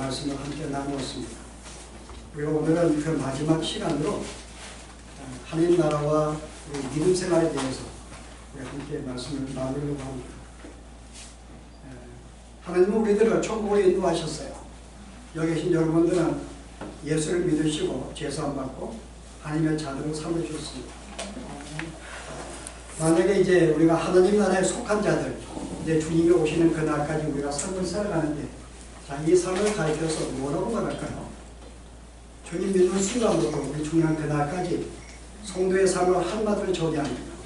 말씀을 함께 나누었습니다. 우리가 오늘은 그 마지막 시간으로 하나님 나라와 우리 믿음 생활에 대해서 우리 함께 말씀을 나누려고 합니다. 하나님은 우리들을 천국으로 인도하셨어요. 여기 계신 여러분들은 예수를 믿으시고 제사함 받고 하나님의 자녀로 삼으셨습니다. 만약에 이제 우리가 하나님 나라에 속한 자들, 이제 주님이 오시는 그날까지 우리가 삶을 살아가는데, 자, 이 삶을 가르쳐서 뭐라고 말할까요? 주님 믿는 순간부터 우리 중요한 그날까지 성도의 삶을 한마디로 정의합니다.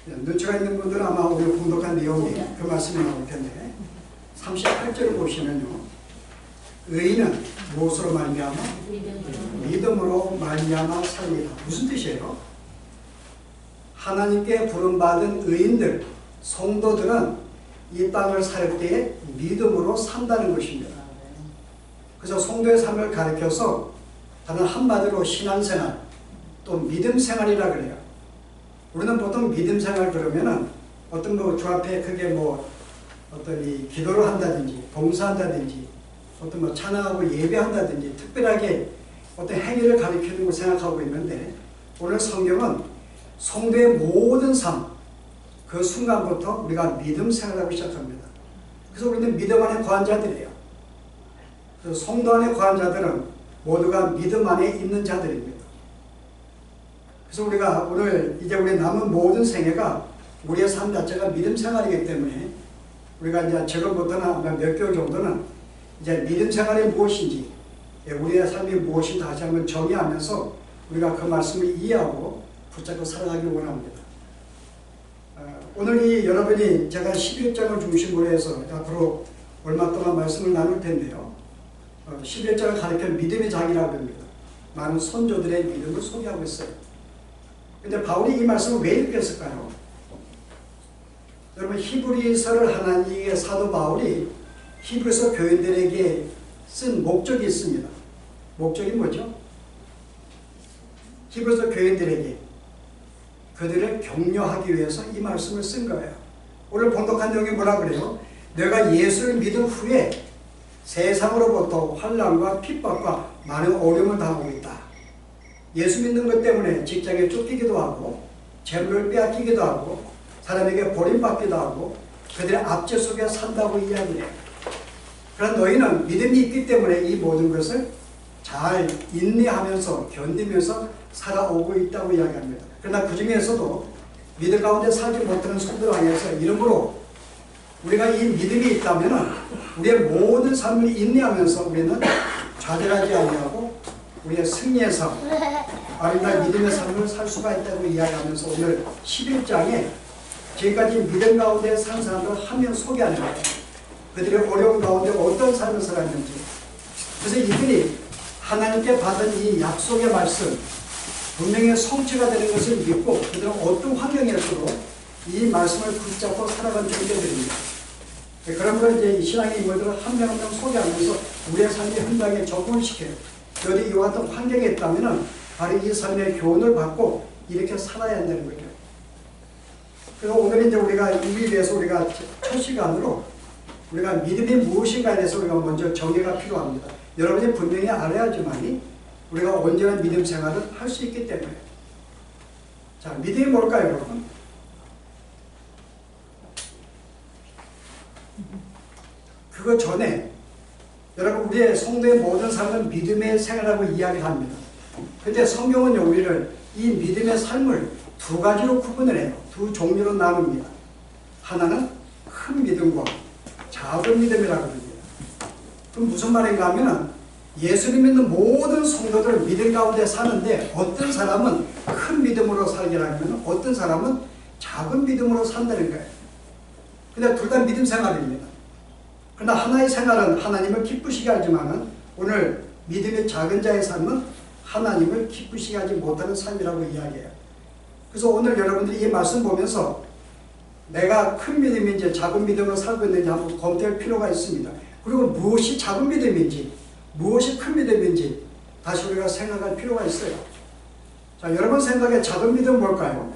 눈치가 있는 분들은 아마 오늘 공독한 내용이 그 말씀이 나올 텐데, 38절을 보시면요, 의인은 무엇으로 말미암아? 믿음으로 말미암아 살리라. 무슨 뜻이에요? 하나님께 부름받은 의인들, 성도들은 이 땅을 살 때에 믿음으로 산다는 것입니다. 그래서 성도의 삶을 가르쳐서 다른 한마디로 신앙생활, 또 믿음생활이라 그래요. 우리는 보통 믿음생활 그러면은 어떤 주 앞에 크게 어떤 이 기도를 한다든지, 봉사한다든지, 어떤 찬양하고 예배한다든지, 특별하게 어떤 행위를 가리키는 걸 생각하고 있는데, 오늘 성경은 성도의 모든 삶, 그 순간부터 우리가 믿음 생활하기 시작합니다. 그래서 우리는 믿음 안에 거한 자들이에요. 그래서 성도 안에 거한 자들은 모두가 믿음 안에 있는 자들입니다. 그래서 우리가 오늘 이제 우리 남은 모든 생애가 우리의 삶 자체가 믿음 생활이기 때문에 우리가 이제 지금부터는 몇 개월 정도는 이제 믿음 생활이 무엇인지, 우리의 삶이 무엇인지 다시 한번 정의하면서 우리가 그 말씀을 이해하고 붙잡고 살아가기 원합니다. 오늘 여러분이 제가 11장을 중심으로 해서 앞으로 얼마 동안 말씀을 나눌 텐데요. 11장을 가리켜 믿음의 장이라고 합니다. 많은 선조들의 믿음을 소개하고 있어요. 근데 바울이 이 말씀을 왜 이렇게 했을까요? 여러분, 히브리서를 하나님의 사도 바울이 히브리서 교인들에게 쓴 목적이 있습니다. 목적이 뭐죠? 히브리서 교인들에게 그들을 격려하기 위해서 이 말씀을 쓴 거예요. 오늘 본독한 내용이 뭐라 그래요? 내가 예수를 믿은 후에 세상으로부터 환난과 핍박과 많은 어려움을 당하고 있다. 예수 믿는 것 때문에 직장에 쫓기기도 하고, 재물을 빼앗기기도 하고, 사람에게 버림받기도 하고, 그들의 압제 속에 산다고 이야기해요. 그러나 너희는 믿음이 있기 때문에 이 모든 것을 잘 인내하면서 견디면서 살아오고 있다고 이야기합니다. 그러나 그 중에서도 믿음 가운데 살지 못하는 성도를 향해서 이러므로 우리가 이 믿음이 있다면 우리의 모든 삶을 인내하면서 우리는 좌절하지 아니하고 우리의 승리의 삶, 아름다운 믿음의 삶을 살 수가 있다고 이야기하면서 오늘 11장에 지금까지 믿음 가운데 산 사람들을 한 명 소개하는 거예요. 그들의 어려운 가운데 어떤 삶을 살았는지. 그래서 이들이 하나님께 받은 이 약속의 말씀, 분명히 성취가 되는 것을 믿고 그들은 어떤 환경에서도 이 말씀을 붙잡고 살아간 존재들입니다. 그러므로 이제 이 신앙의 인물들을 한 명 한 명 소개하면서 우리의 삶의 현장에 적응을 시켜요. 너희들이 이와 같은 환경에 있다면 바로 이 삶의 교훈을 받고 이렇게 살아야 한다는 거죠. 그래서 오늘 이제 우리가 이에 대해서 우리가 첫 시간으로 우리가 믿음이 무엇인가에 대해서 우리가 먼저 정의가 필요합니다. 여러분이 분명히 알아야지만이 우리가 온전한 믿음 생활을 할 수 있기 때문에. 자, 믿음이 뭘까요, 여러분? 그거 전에 여러분, 우리의 성도의 모든 삶은 믿음의 생활이라고 이야기합니다. 그런데 성경은요, 우리를 이 믿음의 삶을 두 가지로 구분을 해요. 두 종류로 나눕니다. 하나는 큰 믿음과 작은 믿음이라고 합니다. 그럼 무슨 말인가 하면 예수를 믿는 모든 성도들 믿음 가운데 사는데 어떤 사람은 큰 믿음으로 살기라면 어떤 사람은 작은 믿음으로 산다는 거예요. 근데 둘 다 믿음 생활입니다. 그러나 하나의 생활은 하나님을 기쁘시게 하지만은 오늘 믿음의 작은 자의 삶은 하나님을 기쁘시게 하지 못하는 삶이라고 이야기해요. 그래서 오늘 여러분들이 이 말씀 보면서 내가 큰 믿음인지 작은 믿음으로 살고 있는지 한번 검토할 필요가 있습니다. 그리고 무엇이 작은 믿음인지 무엇이 큰 믿음인지 다시 우리가 생각할 필요가 있어요. 자, 여러분 생각에 작은 믿음은 뭘까요?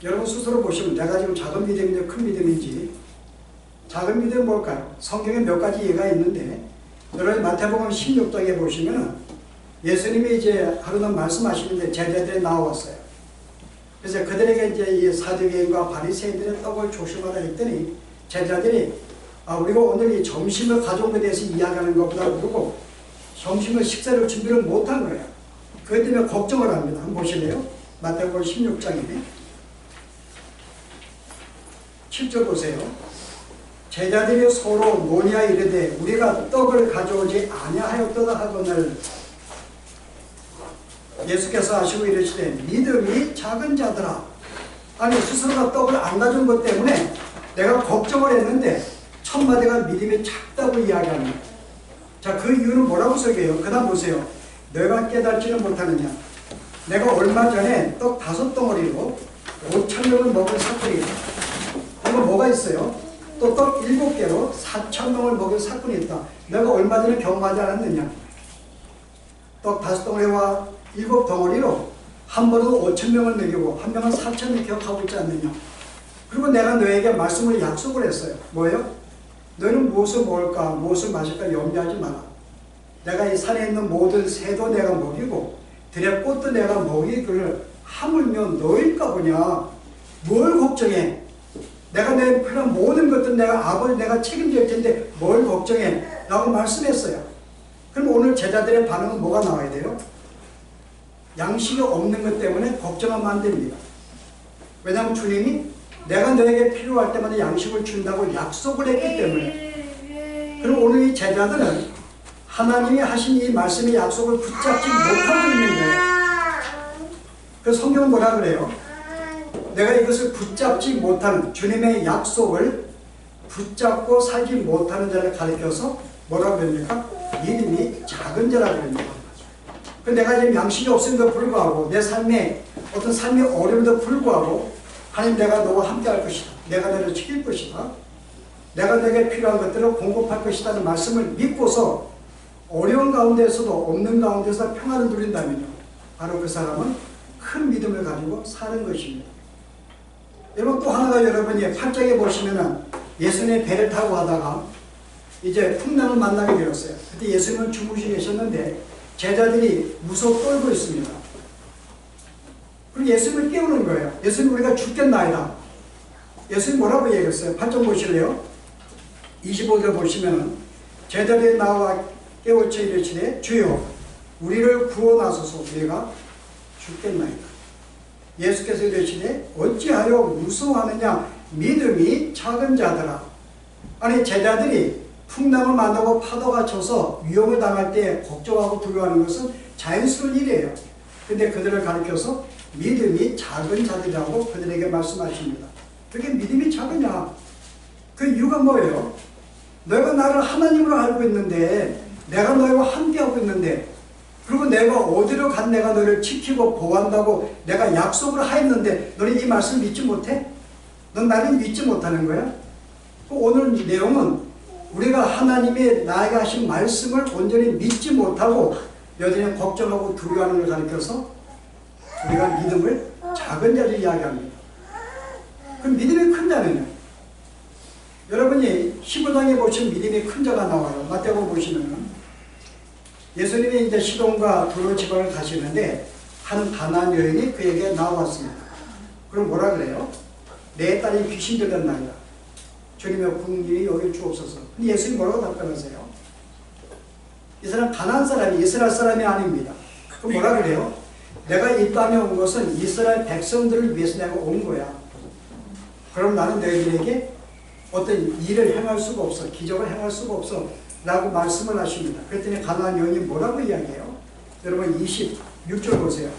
여러분 스스로 보시면 내가 지금 작은 믿음인지 큰 믿음인지 작은 믿음이 뭘까요? 성경에 몇 가지 예가 있는데 여러분 마태복음 16장에 보시면 예수님이 이제 하루는 말씀하시는데 제자들이 나왔어요. 그래서 그들에게 이제 이 사두개인과 바리새인들의 떡을 조심하라 했더니 제자들이 우리가 오늘 이 점심을 가져온 것에 대해서 이야기하는 것보다 그러고 점심을 식사를 준비를 못한 거예요. 그것 때문에 걱정을 합니다. 한번 보실래요? 마태복음 16장이네. 7절 보세요. 제자들이 서로 논의하여 이르되 우리가 떡을 가져오지 아니하였도다 하거늘 예수께서 하시고 이르시되 믿음이 작은 자들아. 아니 스스로가 떡을 안 가져온 것 때문에 내가 걱정을 했는데 첫 마디가 믿음이 작다고 이야기합니다. 자, 그 이유는 뭐라고 써요? 그 다음 보세요. 내가 깨닫지는 못하느냐. 내가 얼마 전에 떡 5덩어리로 5,000명을 먹은 사건이 있다. 이거 뭐가 있어요? 또 떡 7개로 4,000명을 먹은 사건이 있다. 내가 얼마 전에 경험하지 않았느냐. 떡 5덩어리와 7덩어리로 한 번으로 5,000명을 먹이고 한 명은 4,000명 기억하고 있지 않느냐. 그리고 내가 너에게 말씀을 약속을 했어요. 뭐예요? 너는 무엇을 먹을까 무엇을 마실까 염려하지 마라. 내가 이 산에 있는 모든 새도 내가 먹이고 들의 꽃도 내가 먹이기를 하물며 너일까 보냐. 뭘 걱정해. 내가 내 필요한 모든 것들 내가 아버지 내가 책임질 텐데 뭘 걱정해 라고 말씀했어요. 그럼 오늘 제자들의 반응은 뭐가 나와야 돼요? 양식이 없는 것 때문에 걱정하면 안 됩니다. 왜냐하면 주님이 내가 너에게 필요할 때마다 양식을 준다고 약속을 했기 때문에. 그럼 오늘 이 제자들은 하나님이 하신 이 말씀의 약속을 붙잡지 못하고 있는 거예요. 그래서 성경은 뭐라 그래요? 내가 이것을 붙잡지 못하는 주님의 약속을 붙잡고 살지 못하는 자를 가리켜서 뭐라고 그럽니까? 믿음이 작은 자라고 합니다. 내가 지금 양식이 없음에도 불구하고 내 삶에 어떤 삶의 어려움에도 불구하고 하나님 내가 너와 함께 할 것이다. 내가 너를 지킬 것이다. 내가 너에게 필요한 것들을 공급할 것이라는 말씀을 믿고서 어려운 가운데서도 없는 가운데서 평안을 누린다면요. 바로 그 사람은 큰 믿음을 가지고 사는 것입니다. 여러분 또 하나가 여러분이 8장에 보시면은 예수님이 배를 타고 하다가 이제 풍랑을 만나게 되었어요. 그때 예수님은 주무시고 계셨는데 제자들이 무서워 떨고 있습니다. 그리고 예수님을 깨우는 거예요. 예수님 우리가 죽겠나이다. 예수님 뭐라고 얘기했어요? 8장 보실래요? 25절 보시면 제자들이 나와 깨우쳐 이르시되 주여 우리를 구원하소서 우리가 죽겠나이다. 예수께서 이르시되 어찌하여 무서워하느냐 믿음이 작은 자들아. 아니 제자들이 풍랑을 만나고 파도가 쳐서 위험을 당할 때 걱정하고 두려워하는 것은 자연스러운 일이에요. 근데 그들을 가리켜서 믿음이 작은 자들이라고 그들에게 말씀하십니다. 그게 믿음이 작으냐? 그 이유가 뭐예요? 너희가 나를 하나님으로 알고 있는데 내가 너희와 함께하고 있는데 그리고 내가 어디로 간 내가 너희를 지키고 보호한다고 내가 약속을 하였는데 너희 이 말씀 믿지 못해? 넌 나를 믿지 못하는 거야? 오늘 내용은 우리가 하나님의 나에게 하신 말씀을 온전히 믿지 못하고 여전히 걱정하고 두려워하는 걸 가리켜서 우리가 믿음을 작은 자를 이야기합니다. 그럼 믿음이 큰 자는요? 여러분이 15장에 보시면 믿음이 큰 자가 나와요. 마태복음 보시면 예수님이 이제 시돈과 두로 지방을 가시는데 한 가나안 여인이 그에게 나왔습니다. 그럼 뭐라 그래요? 내 딸이 귀신 들렸나이다. 주님의 궁일이 여길 주옵소서. 근데 예수님 뭐라고 답변하세요? 이 사람 가나안 사람이 이스라엘 사람이 아닙니다. 그럼 뭐라 그래요? 내가 이 땅에 온 것은 이스라엘 백성들을 위해서 내가 온 거야. 그럼 나는 너희들에게 어떤 일을 행할 수가 없어. 기적을 행할 수가 없어. 라고 말씀을 하십니다. 그랬더니 가나안 여인이 뭐라고 이야기해요? 여러분 26절 보세요.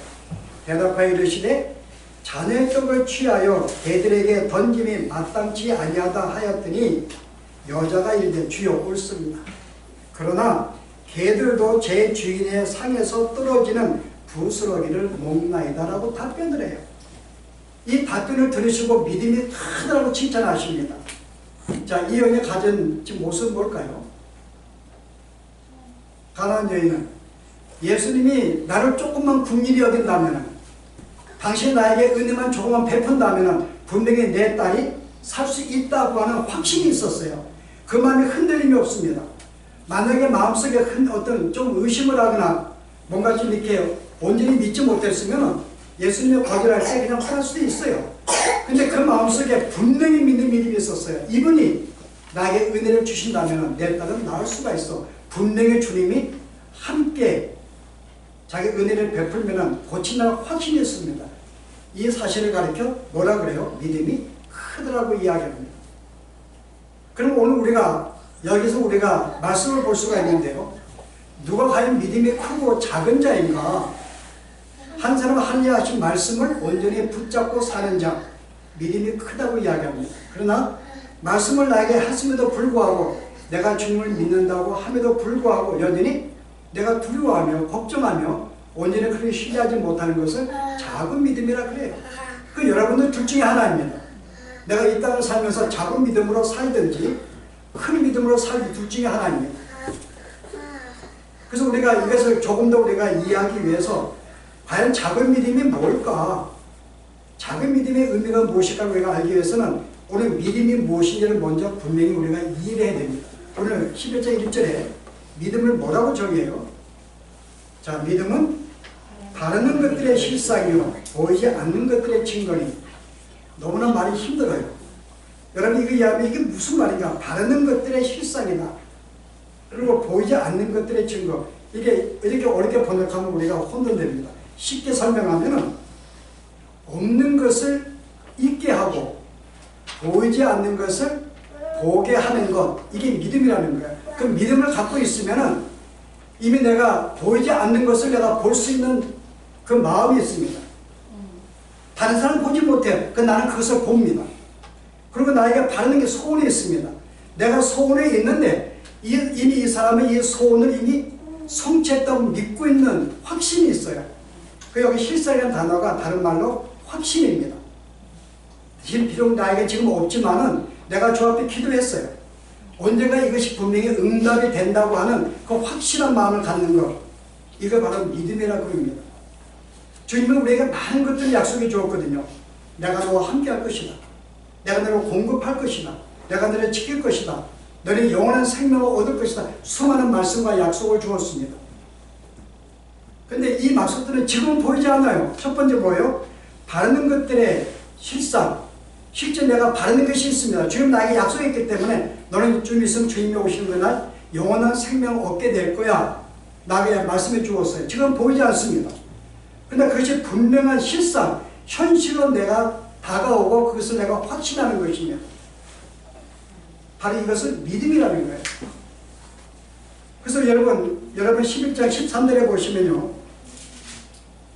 대답하여 이르시되 자녀의 떡을 취하여 개들에게 던짐이 마땅치 아니하다 하였더니 여자가 이르되 주여 옳습니다. 그러나 개들도 제 주인의 상에서 떨어지는 부스러기를 먹나이다 라고 답변을 해요. 이 답변을 들으시고 믿음이 크다고 칭찬하십니다. 자, 이 여인이 가진 지금 모습은 뭘까요? 가나안 여인은 예수님이 나를 조금만 긍휼히 여긴다면 당신 나에게 은혜만 조금만 베푼다면 분명히 내 딸이 살 수 있다고 하는 확신이 있었어요. 그 마음에 흔들림이 없습니다. 만약에 마음속에 어떤 좀 의심을 하거나 뭔가 좀 이렇게 온전히 믿지 못했으면 예수님의 거절할 때 그냥 팔할 수도 있어요. 근데 그 마음속에 분명히 믿는 믿음이 있었어요. 이분이 나에게 은혜를 주신다면 내 딸은 나을 수가 있어. 분명히 주님이 함께 자기 은혜를 베풀면 고친다는 확신이 있습니다. 이 사실을 가리켜 뭐라 그래요? 믿음이 크더라고 이야기합니다. 그럼 오늘 여기서 우리가 말씀을 볼 수가 있는데요. 누가 과연 믿음이 크고 작은 자인가? 한 사람은 하나님 하신 말씀을 온전히 붙잡고 사는 자, 믿음이 크다고 이야기합니다. 그러나 말씀을 나에게 하심에도 불구하고 내가 주님을 믿는다고 함에도 불구하고 여전히 내가 두려워하며 걱정하며 온전히 그렇게 신뢰하지 못하는 것을 작은 믿음이라 그래요. 그 여러분들 둘 중에 하나입니다. 내가 이 땅을 살면서 작은 믿음으로 살든지 큰 믿음으로 살든지 둘 중에 하나입니다. 그래서 우리가 이것을 조금 더 우리가 이해하기 위해서 과연 작은 믿음이 뭘까? 작은 믿음의 의미가 무엇일까 우리가 알기 위해서는 오늘 믿음이 무엇인지를 먼저 분명히 우리가 이해를 해야 됩니다. 오늘 11장 1절에 믿음을 뭐라고 정해요? 자, 믿음은 바라는 것들의 실상이요 보이지 않는 것들의 증거니. 너무나 말이 힘들어요. 여러분 이거 이해하면 이게 무슨 말인가? 바라는 것들의 실상이다. 그리고 보이지 않는 것들의 증거. 이게 이렇게 어렵게 번역하면 우리가 혼돈됩니다. 쉽게 설명하면 없는 것을 있게 하고 보이지 않는 것을 보게 하는 것, 이게 믿음이라는 거예요. 그 믿음을 갖고 있으면 이미 내가 보이지 않는 것을 내가 볼 수 있는 그 마음이 있습니다. 다른 사람은 보지 못해요. 나는 그것을 봅니다. 그리고 나에게 바라는 게 소원이 있습니다. 내가 소원이 있는데 이미 이 사람은 이 소원을 이미 성취했다고 믿고 있는 확신이 있어요. 그 여기 실상이라는 단어가 다른 말로 확신입니다. 비록 나에게 지금 없지만은 내가 주 앞에 기도했어요. 언젠가 이것이 분명히 응답이 된다고 하는 그 확실한 마음을 갖는 것, 이거 바로 믿음이라고 합니다. 주님은 우리에게 많은 것들을 약속해 주었거든요. 내가 너와 함께 할 것이다. 내가 너를 공급할 것이다. 내가 너를 지킬 것이다. 너는 영원한 생명을 얻을 것이다. 수많은 말씀과 약속을 주었습니다. 근데 이 약속들은 지금 보이지 않아요. 첫 번째 뭐예요? 바라는 것들의 실상. 실제 내가 바라는 것이 있습니다. 주님 나에게 약속했기 때문에 너는 좀 있으면 주님이 오시는 그날 영원한 생명을 얻게 될 거야. 나에게 말씀해 주었어요. 지금 보이지 않습니다. 근데 그것이 분명한 실상, 현실로 내가 다가오고 그것을 내가 확신하는 것이며 바로 이것을 믿음이라는 거예요. 그래서 여러분 11장 13절에 보시면요.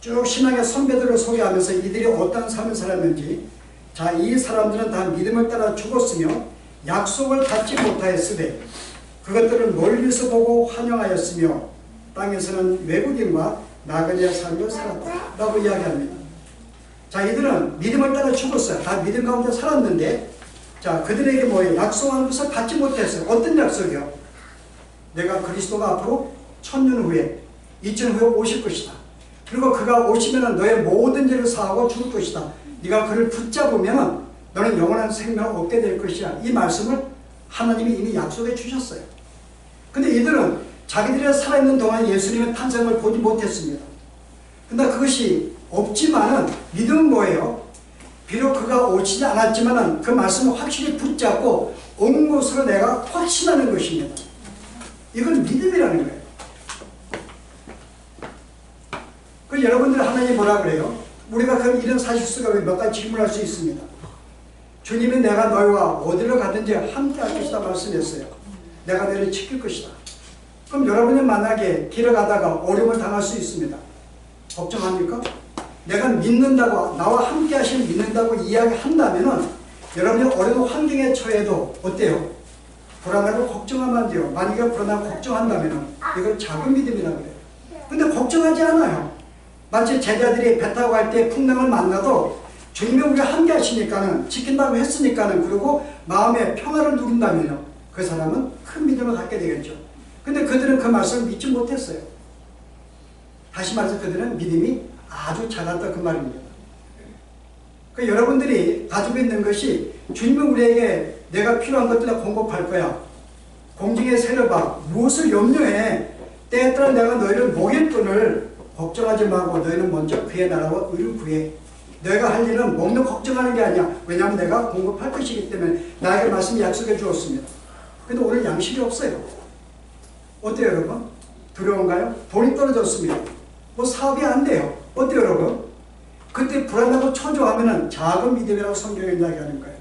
쭉 신앙의 선배들을 소개하면서 이들이 어떤 삶을 살았는지, 자, 이 사람들은 다 믿음을 따라 죽었으며 약속을 갖지 못하였으되 그것들을 멀리서 보고 환영하였으며 땅에서는 외국인과 나그네의 삶을 살았다 라고 이야기합니다. 자, 이들은 믿음을 따라 죽었어요. 다 믿음 가운데 살았는데, 자, 그들에게 뭐예요? 약속한 것을 갖지 못했어요. 어떤 약속이요? 내가 그리스도가 앞으로 1000년 후에 2000년 후에 오실 것이다. 그리고 그가 오시면 너의 모든 죄를 사하고 죽을 것이다. 네가 그를 붙잡으면 너는 영원한 생명을 얻게 될 것이야. 이 말씀을 하나님이 이미 약속해 주셨어요. 근데 이들은 자기들이 살아있는 동안 예수님의 탄생을 보지 못했습니다. 근데 그것이 없지만은 믿음은 뭐예요? 비록 그가 오시지 않았지만은 그 말씀을 확실히 붙잡고 온 것으로 내가 확신하는 것입니다. 이건 믿음이라는 거예요. 그 여러분들 하나님 뭐라 그래요? 우리가 그럼 이런 사실 속에 몇 가지 질문할 수 있습니다. 주님이 내가 너희와 어디로 가든지 함께 할 것이다 말씀했어요. 내가 너희를 지킬 것이다. 그럼 여러분이 만약에 길을 가다가 어려움을 당할 수 있습니다. 걱정합니까? 내가 믿는다고, 나와 함께 하시는 믿는다고 이야기한다면은 여러분이 어려운 환경에 처해도 어때요? 불안하고 걱정하면 안 돼요. 만약에 불안하고 걱정한다면은 이걸 작은 믿음이라고 그래요. 근데 걱정하지 않아요. 마치 제자들이 배 타고 갈 때 풍랑을 만나도 주님이 우리가 함께 하시니까는, 지킨다고 했으니까는, 그리고 마음의 평화를 누린다면요, 그 사람은 큰 믿음을 갖게 되겠죠. 근데 그들은 그 말씀을 믿지 못했어요. 다시 말해서 그들은 믿음이 아주 작았다 그 말입니다. 그 여러분들이 가지고 있는 것이 주님은 우리에게 내가 필요한 것들을 공급할 거야. 공중의 새를 봐. 무엇을 염려해? 때에 따라 내가 너희를 먹일 뿐을 걱정하지 말고 너희는 먼저 그의 나라와 의를 구해. 너희가 할 일은 먹는 걱정하는 게 아니야. 왜냐하면 내가 공급할 것이기 때문에 나에게 말씀이 약속해 주었습니다. 근데 오늘 양식이 없어요. 어때요 여러분? 두려운가요? 돈이 떨어졌습니다. 뭐 사업이 안 돼요. 어때요 여러분? 그때 불안하고 초조하면 작은 믿음이라고 성경이 이야기하는 거예요.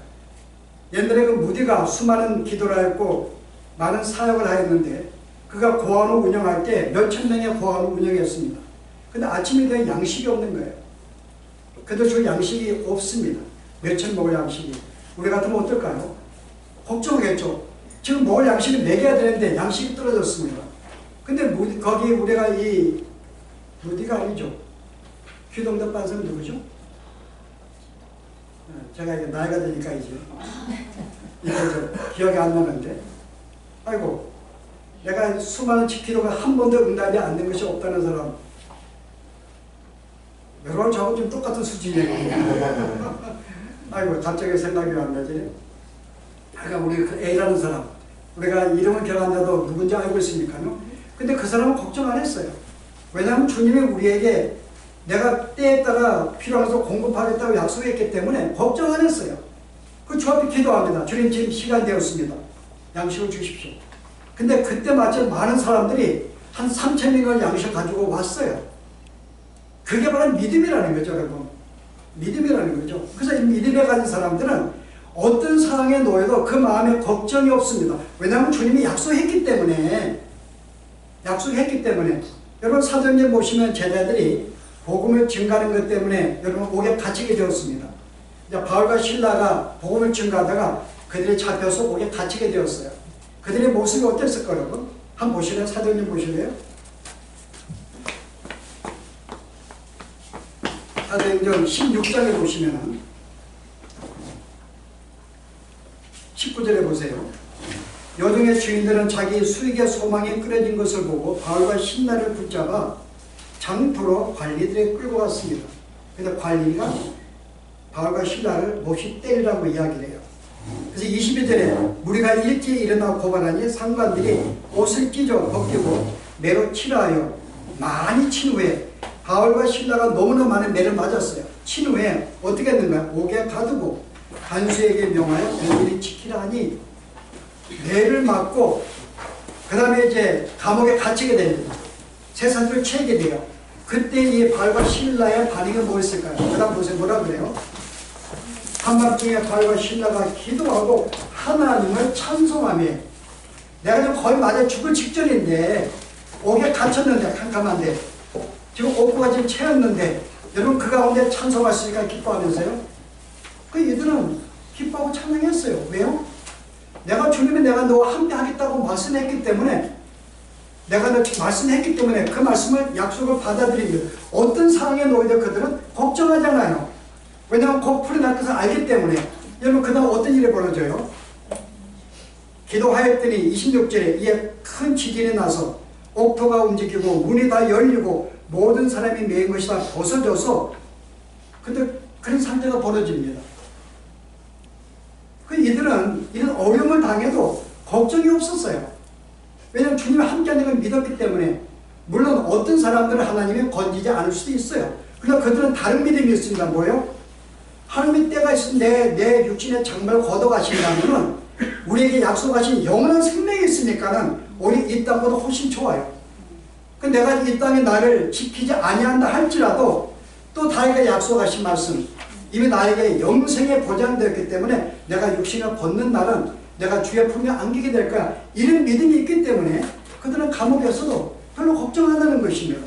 옛날에 그 무디가 수많은 기도를 했고 많은 사역을 하였는데 그가 고아원을 운영할 때 몇천 명의 고아원을 운영했습니다. 근데 아침에 되면 양식이 없는 거예요. 근데 저 양식이 없습니다. 몇천 먹을 양식이. 우리 같으면 어떨까요? 걱정하겠죠. 지금 먹을 양식을 먹여야 되는데 양식이 떨어졌습니다. 근데 거기 우리가 이 무디가 아니죠. 귀동답 반사는 누구죠? 제가 이제 나이가 되니까 이제 기억이 안 나는데, 아이고 내가 수많은 기도가 한 번도 응답이 안 된 것이 없다는 사람, 여러분 저하고 좀 똑같은 수준이에요. 아이고 갑자기 생각이 안 나지. 그러니까 우리 그 A라는 사람, 우리가 이름은 기억 안 나도 누군지 알고 있으니까요. 근데 그 사람은 걱정 안 했어요. 왜냐하면 주님이 우리에게 내가 때에 따라 필요한 것을 공급하겠다고 약속했기 때문에 걱정 안 했어요. 그 주 앞에 기도합니다. 주님 지금 시간 되었습니다. 양식을 주십시오. 근데 그때 마침 많은 사람들이 한 3,000명을 양식을 가지고 왔어요. 그게 바로 믿음이라는 거죠, 여러분. 믿음이라는 거죠. 그래서 이 믿음에 가진 사람들은 어떤 상황에 놓여도 그 마음에 걱정이 없습니다. 왜냐하면 주님이 약속했기 때문에. 여러분 사도행전 보시면 제자들이 복음을 증가하는 것 때문에 여러분 옥에 갇히게 되었습니다. 이제 바울과 실라가 복음을 증가하다가 그들이 잡혀서 옥에 갇히게 되었어요. 그들의 모습이 어땠을까요, 여러분? 한번 보실래요? 사도행전 보실래요? 사도행전 16장에 보시면은 19절에 보세요. 요정의 주인들은 자기 수익의 소망이 끊어진 것을 보고 바울과 신라를 붙잡아 장부로 관리들에 끌고 왔습니다. 그래서 관리가 바울과 신라를 몹시 때리라고 이야기를 해요. 그래서 22절에 무리가 일찍 일어나 고발하니 상관들이 옷을 찢어 벗기고 매로 치라하여 많이 친 후에 바울과 신라가 너무나 많은 매를 맞았어요. 친 후에 어떻게 했는가? 옥에 가두고 간수에게 명하여 그들이 지키라 하니 매를 맞고 그 다음에 이제 감옥에 갇히게 됩니다. 세상을 채게 돼요. 그때 이 바울과 신라의 반응이 뭐였을까요? 그 다음 보세요. 뭐라 그래요? 한밤중에 바울과 신라가 기도하고 하나님을 찬송하며, 내가 지금 거의 맞아 죽을 직전인데 옥에 갇혔는데 캄캄한데 지금 옥구가 지금 채였는데 여러분 그 가운데 찬송하시니까 기뻐하면서요. 그 이들은 기뻐하고 찬양했어요. 왜요? 내가 주님이 내가 너와 함께 하겠다고 말씀했기 때문에, 내가 말씀했기 때문에 그 말씀을 약속을 받아들입니다. 어떤 상황에 놓이도 그들은 걱정하잖아요. 왜냐하면 곧 풀어날 것을 알기 때문에. 여러분 그 다음 어떤 일이 벌어져요? 기도하였더니 26절에 이에 큰 지진이 나서 옥토가 움직이고 문이 다 열리고 모든 사람이 메인 것이 다 벗어져서, 근데 그런 상태가 벌어집니다. 그 이들은 이런 어려움을 당해도 걱정이 없었어요. 왜냐하면 주님이 함께하는 걸 믿었기 때문에. 물론 어떤 사람들은 하나님이 건지지 않을 수도 있어요. 그러나 그들은 다른 믿음이 있습니다. 뭐예요? 하나님의 때가 있으면 내 육신의 장막을 걷어가신다면 우리에게 약속하신 영원한 생명이 있으니까는 우리 이 땅보다 훨씬 좋아요. 그 내가 이 땅에 나를 지키지 아니한다 할지라도 또 다윗가 약속하신 말씀, 이미 나에게 영생에 보장되었기 때문에 내가 육신을 벗는 날은 내가 주의 품에 안기게 될 거야. 이런 믿음이 있기 때문에 그들은 감옥에서도 별로 걱정하다는 것입니다.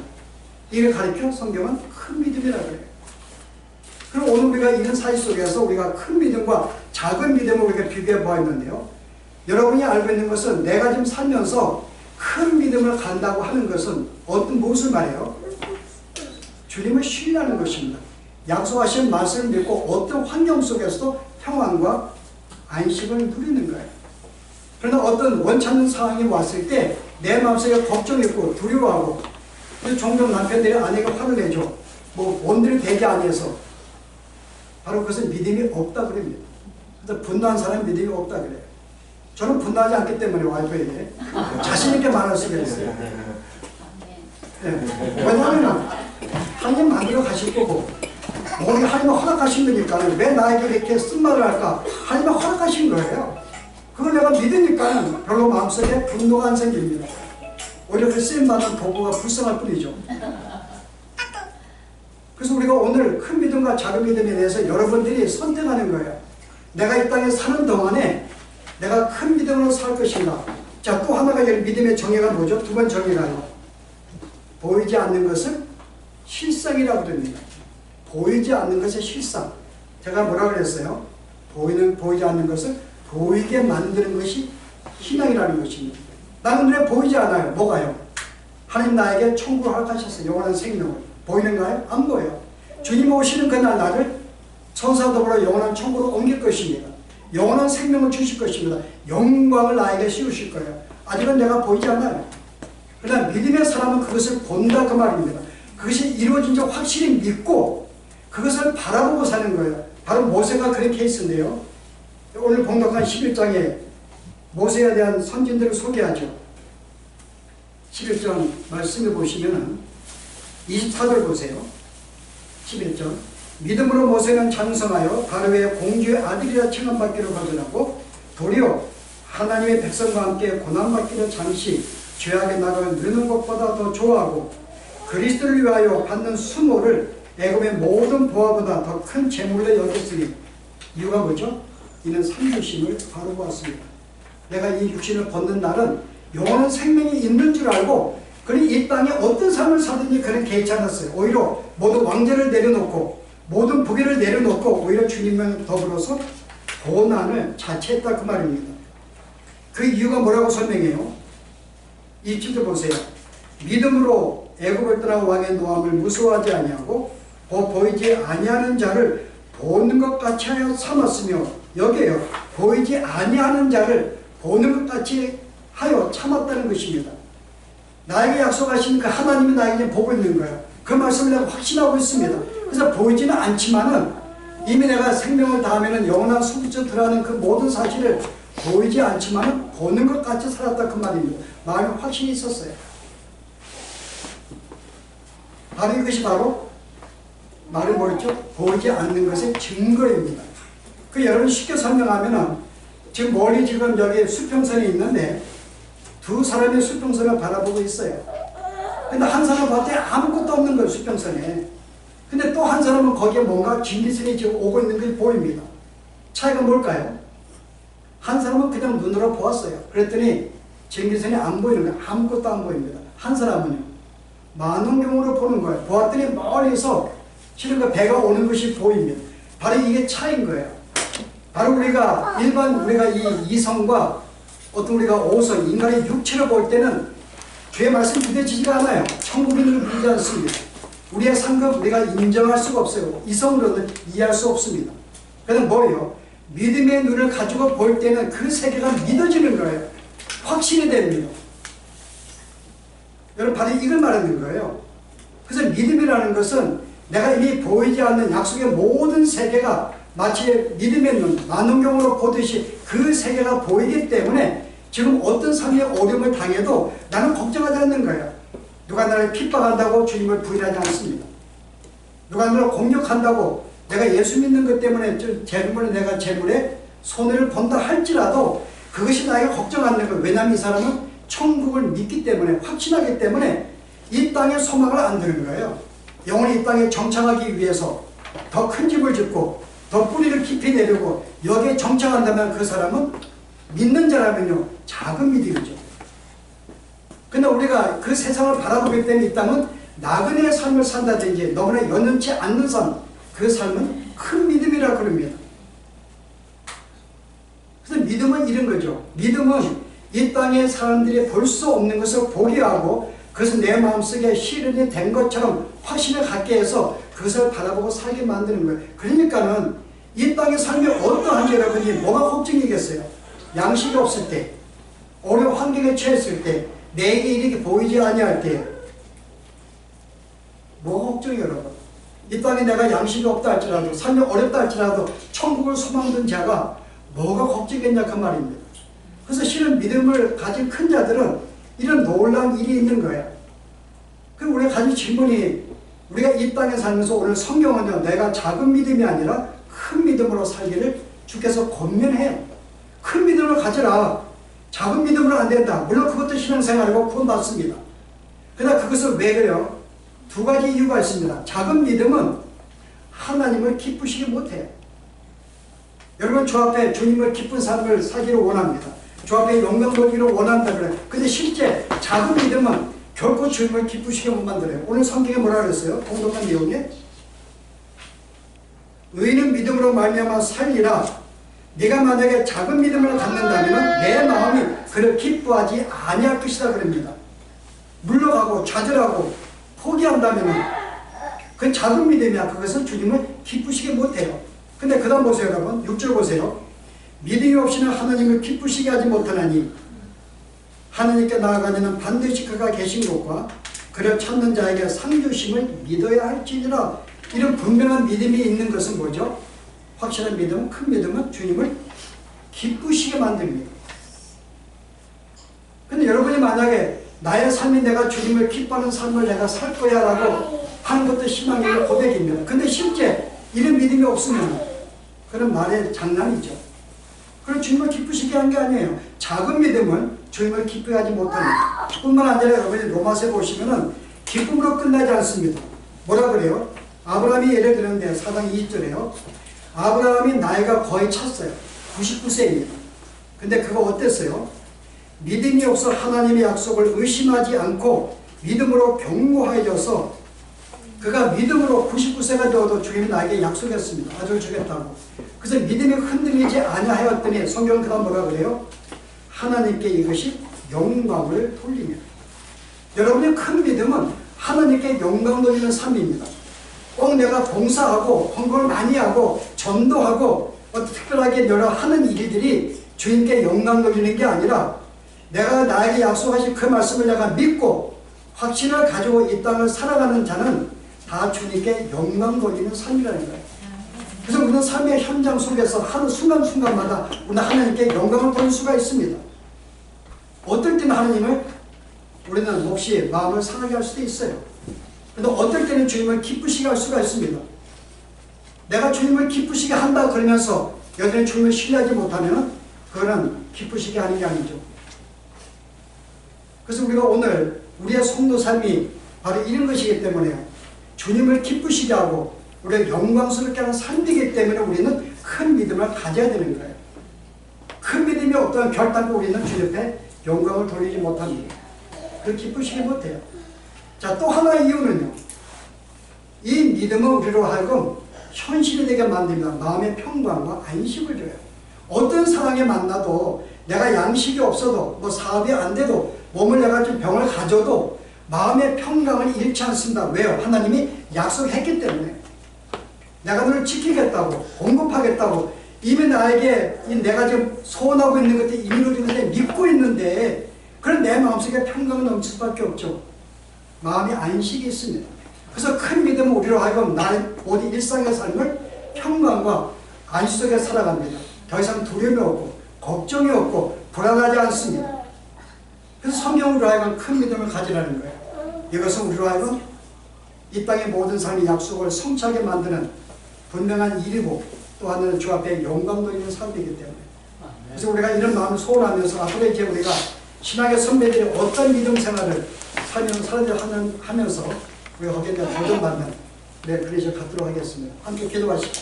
이를 가리켜 성경은 큰 믿음이라고 해요. 그럼 오늘 우리가 이런 사실 속에서 우리가 큰 믿음과 작은 믿음을 우리가 비교해 보았는데요. 여러분이 알고 있는 것은 내가 지금 살면서 큰 믿음을 간다고 하는 것은 무엇을 말해요? 주님을 신뢰하는 것입니다. 약속하신 말씀을 믿고 어떤 환경 속에서도 평안과 안식을 누리는 거예요. 그러나 어떤 원치 않는 상황이 왔을 때 내 마음속에 걱정이 있고 두려워하고, 종종 남편들이 아내가 화를 내죠. 뭔들이 되지 아니해서. 바로 그것은 믿음이 없다 그럽니다. 그래서 분노한 사람은 믿음이 없다 그래요. 저는 분노하지 않기 때문에 와이프에게 자신 있게 말할 수가 있어요. 네. 왜냐하면 하나님 만들어 가실 거고 모든 하나님 허락하신 거니까 왜 나에게 이렇게 쓴말을 할까? 하나님 허락하신 거예요. 그걸 내가 믿으니까 별로 마음속에 분노가 안 생깁니다. 오히려 그 쓰임받는 도구가 불쌍할 뿐이죠. 그래서 우리가 오늘 큰 믿음과 작은 믿음에 대해서 여러분들이 선택하는 거예요. 내가 이 땅에 사는 동안에 내가 큰 믿음으로 살 것인가. 자, 또 하나가 믿음의 정의가 뭐죠? 두 번째 정의가요. 보이지 않는 것을 실상이라고 합니다. 보이지 않는 것의 실상. 제가 뭐라 그랬어요? 보이지 않는 것을 보이게 만드는 것이 신앙이라는 것입니다. 나는 눈에 보이지 않아요. 뭐가요? 하나님 나에게 천국을 허락하셨어요. 영원한 생명을. 보이는가요? 안 보여요. 주님 오시는 그날 나를 천사 더불어 영원한 천국으로 옮길 것입니다. 영원한 생명을 주실 것입니다. 영광을 나에게 씌우실 거예요. 아직은 내가 보이지 않아요. 그러나 믿음의 사람은 그것을 본다 그 말입니다. 그것이 이루어진 줄 확실히 믿고 그것을 바라보고 사는 거예요. 바로 모세가 그런 케이스인데요. 오늘 봉독한 11장에 모세에 대한 선진들을 소개하죠. 11장 말씀해 보시면 24절 보세요. 11절 믿음으로 모세는 장성하여 바로의 공주의 아들이라 칭함받기로 거절하고 도리어 하나님의 백성과 함께 고난받기로 잠시 죄악의 낙을 누리는 것보다 더 좋아하고 그리스도를 위하여 받는 수모를 애굽의 모든 보화보다 더 큰 재물로 여겼으니 이유가 뭐죠? 이는 삼주심을 바로 보았습니다. 내가 이 육신을 벗는 날은 영원한 생명이 있는 줄 알고 그는 이 땅에 어떤 삶을 사든지 그는 개의치 않았어요. 오히려 모든 왕좌를 내려놓고 모든 부귀를 내려놓고 오히려 주님과 더불어서 고난을 자체했다 그 말입니다. 그 이유가 뭐라고 설명해요? 27절 보세요. 믿음으로 애굽을 떠나 왕의 노함을 무서워하지 아니하고 보이지 아니하는 자를 보는 것 같이 하여 참았으며 여기에요. 보이지 아니하는 자를 보는 것 같이 하여 참았다는 것입니다. 나에게 약속하신 그 하나님이 나에게 보고 있는 거예요. 그 말씀을 내가 확신하고 있습니다. 그래서 보이지는 않지만은 이미 내가 생명을 다하면은 영원한 수구처 들어가는 그 모든 사실을 보이지 않지만은 보는 것 같이 살았다 그 말입니다. 마음에 확신이 있었어요. 바로 이것이 바로 말은 뭐였죠? 보이지 않는 것의 증거입니다. 그 여러분 쉽게 설명하면은 지금 멀리 지금 여기 수평선이 있는데 두 사람이 수평선을 바라보고 있어요. 근데 한 사람은 봤더니 아무것도 없는 거예요, 수평선에. 근데 또 한 사람은 거기에 뭔가 긴기선이 지금 오고 있는 게 보입니다. 차이가 뭘까요? 한 사람은 그냥 눈으로 보았어요. 그랬더니 긴기선이 안 보이는 거예요. 아무것도 안 보입니다. 한 사람은요, 만원경으로 보는 거예요. 보았더니 멀리서 실은 그 배가 오는 것이 보입니다. 바로 이게 차이인 거예요. 바로 우리가 이 이성과 어떤 우리가 오성, 인간의 육체를 볼 때는 주의 말씀 부딪히지가 않아요. 천국의 눈을 보지 않습니다. 우리의 상급 우리가 인정할 수가 없어요. 이성으로는 이해할 수 없습니다. 그는 뭐예요? 믿음의 눈을 가지고 볼 때는 그 세계가 믿어지는 거예요. 확신이 됩니다. 여러분 바로 이걸 말하는 거예요. 그래서 믿음이라는 것은 내가 이미 보이지 않는 약속의 모든 세계가 마치 믿음의 눈, 만원경으로 보듯이 그 세계가 보이기 때문에 지금 어떤 삶의 어려움을 당해도 나는 걱정하지 않는 거예요. 누가 나를 핍박한다고 주님을 부인하지 않습니다. 누가 나를 공격한다고 내가 예수 믿는 것 때문에 내가 재물에 손해를 본다 할지라도 그것이 나에게 걱정 안 되는 거예요. 왜냐하면 이 사람은 천국을 믿기 때문에 확신하기 때문에 이 땅에 소망을 안 두는 거예요. 영원히 이 땅에 정착하기 위해서 더 큰 집을 짓고 더 뿌리를 깊이 내려고 여기에 정착한다면 그 사람은 믿는 자라면요 작은 믿음이죠. 근데 우리가 그 세상을 바라보기 때문에 이 땅은 나그네의 삶을 산다든지 너무나 연연치 않는 삶, 그 삶은 큰 믿음이라 그럽니다. 그래서 믿음은 이런 거죠. 믿음은 이 땅의 사람들이 볼 수 없는 것을 보게 하고 그것은 내 마음속에 실현이 된 것처럼 확신을 갖게 해서 그것을 바라보고 살게 만드는 거예요. 그러니까는 이 땅의 삶이 어떠한지 여러분이 뭐가 걱정이겠어요? 양식이 없을 때, 어려운 환경에 처했을 때, 내게 이렇게 보이지 아니할 때 뭐가 걱정이에요, 여러분? 이 땅에 내가 양식이 없다 할지라도 삶이 어렵다 할지라도 천국을 소망 둔 자가 뭐가 걱정겠냐 그 말입니다. 그래서 실은 믿음을 가진 큰 자들은 이런 놀라운 일이 있는 거예요. 그럼 우리가 가진 질문이, 우리가 이 땅에 살면서 오늘 성경은요, 내가 작은 믿음이 아니라 큰 믿음으로 살기를 주께서 권면해요. 큰 믿음을 가져라. 작은 믿음으로 안 된다. 물론 그것도 신앙생활이고 구원받습니다. 그러나 그것을 왜 그래요? 두 가지 이유가 있습니다. 작은 믿음은 하나님을 기쁘시게 못해요. 여러분, 저 앞에 주님을 기쁜 삶을 살기를 원합니다. 저 앞에 영광 돌기를 원한다 그래요. 근데 실제 작은 믿음은 결코 주님을 기쁘시게 못 만들어요. 오늘 성경에 뭐라 그랬어요? 공동한 내용에 의인은 믿음으로 말미암아 살리라. 네가 만약에 작은 믿음을 갖는다면 내 마음이 그를 기뻐하지 아니할 것이다 그럽니다. 물러가고 좌절하고 포기한다면 그 작은 믿음이야. 그것은 주님을 기쁘시게 못해요. 근데 그 다음 보세요 여러분. 6절 보세요. 믿음이 없이는 하나님을 기쁘시게 하지 못하나니 하나님께 나아가려는 반드시 그가 계신 곳과 그를 찾는 자에게 상 주심을 믿어야 할지니라. 이런 분명한 믿음이 있는 것은 뭐죠? 확실한 믿음, 큰 믿음은 주님을 기쁘시게 만듭니다. 근데 여러분이 만약에 나의 삶이 내가 주님을 기뻐하는 삶을 내가 살 거야 라고 하는 것도 신앙의 고백입니다. 근데 실제 이런 믿음이 없으면 그런 말의 장난이죠. 그럼 주님을 기쁘시게 한 게 아니에요. 작은 믿음은 주님을 기쁘게 하지 못하는 뿐만 아니라 여러분이 로마서에 보시면은 기쁨으로 끝나지 않습니다. 뭐라 그래요? 아브라함이 예를 드는데 4장 2절에요. 아브라함이 나이가 거의 찼어요. 99세입니다. 근데 그거 어땠어요? 믿음이 없어 하나님의 약속을 의심하지 않고 믿음으로 견고해져서 그가 믿음으로 99세가 되어도 주님이 나에게 약속했습니다. 아들 주겠다고. 그래서 믿음이 흔들리지 아니하였더니 성경은 그 다음 뭐라 그래요? 하나님께 이것이 영광을 돌리며. 여러분의 큰 믿음은 하나님께 영광 돌리는 삶입니다. 꼭 내가 봉사하고 헌금을 많이 하고 전도하고 특별하게 여러 하는 일들이 주님께 영광 돌리는 게 아니라 내가 나에게 약속하신 그 말씀을 내가 믿고 확신을 가지고 이 땅을 살아가는 자는 다 주님께 영광 돌리는 삶이라는 거예요. 그래서 우리는 삶의 현장 속에서 하루 순간순간마다 우리는 하나님께 영광을 돌릴 수가 있습니다. 어떨 때는 하나님을 우리는 몹시 마음을 상하게 할 수도 있어요. 그런데 어떨 때는 주님을 기쁘시게 할 수가 있습니다. 내가 주님을 기쁘시게 한다 그러면서 여전히 주님을 신뢰하지 못하면 그거는 기쁘시게 하는 게 아니죠. 그래서 우리가 오늘 우리의 성도 삶이 바로 이런 것이기 때문에 주님을 기쁘시게 하고 우리가 영광스럽게 하는 삶이기 때문에 우리는 큰 믿음을 가져야 되는 거예요. 큰 믿음이 없다면 결단코 우리는 주 옆에 영광을 돌리지 못합니다. 그걸 기쁘시게 못해요. 자, 또 하나의 이유는요. 이 믿음은 우리로 하여금 현실이 되게 만듭니다. 마음의 평강과 안식을 줘요. 어떤 사람이 만나도 내가 양식이 없어도 뭐 사업이 안 돼도 몸을 내가 좀 병을 가져도 마음의 평강을 잃지 않습니다. 왜요? 하나님이 약속했기 때문에. 내가 너를 지키겠다고 공급하겠다고 이미 나에게 내가 지금 소원하고 있는 것들이 이루어지는데 믿고 있는데 그런 내 마음속에 평강은 넘칠 수밖에 없죠. 마음의 안식이 있습니다. 그래서 큰 믿음은 우리로 하여금 나의 모든 일상의 삶을 평강과 안식 속에 살아갑니다. 더 이상 두려움이 없고 걱정이 없고 불안하지 않습니다. 그래서 성경으로 하여금 큰 믿음을 가지라는 거예요. 이것은 우리로 하여금 이 땅의 모든 삶의 약속을 성취하게 만드는 분명한 일이고 또 하나는 주 앞에 영광 돌리는 삶이기 때문에 그래서 우리가 이런 마음을 소원하면서 앞으로 이제 우리가 신학의 선배들이 어떤 믿음 생활을 하면서 우리가 거기에 도전받는 그리스도 갖도록 하겠습니다. 함께 기도하시죠.